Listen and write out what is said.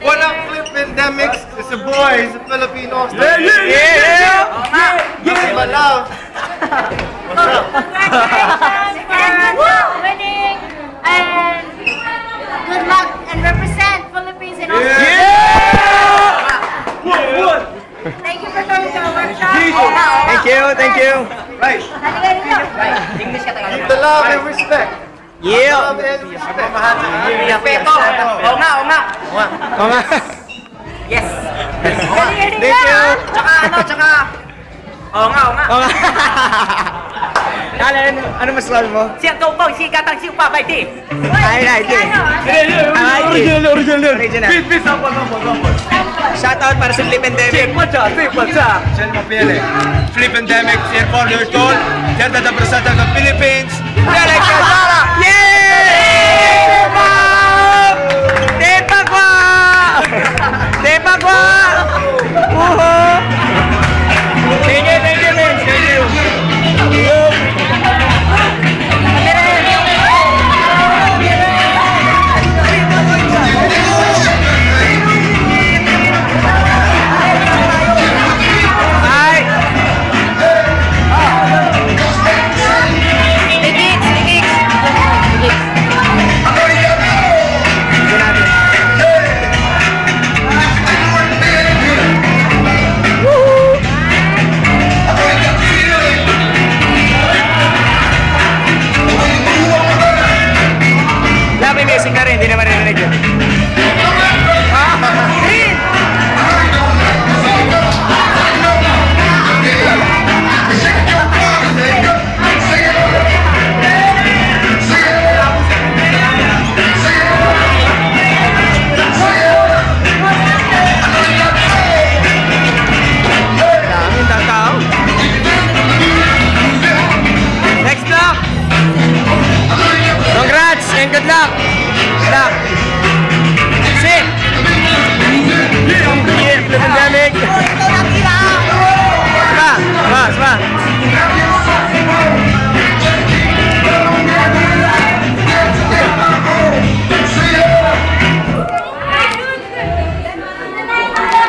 Walang flip pandemics. It's a boy. He's a Filipino. Yeah! My love. What's up? Congratulations for winning and good luck and represent Philippines in Australia. Thank you for coming to our workshop. Thank you. Right. English ka tayo. Keep the love and respect. Yeah. Love and respect. Respeto. Oo nga. Yes. Thank you. Tsaka. Oo nga. Ano masasabi mo? Siyang gopong, sikatang siupa, baiti. Original. Shoutout para sa Flip Pandemic. Flip pandemic, 4 years old. Here to represent the Philippines. Yeah!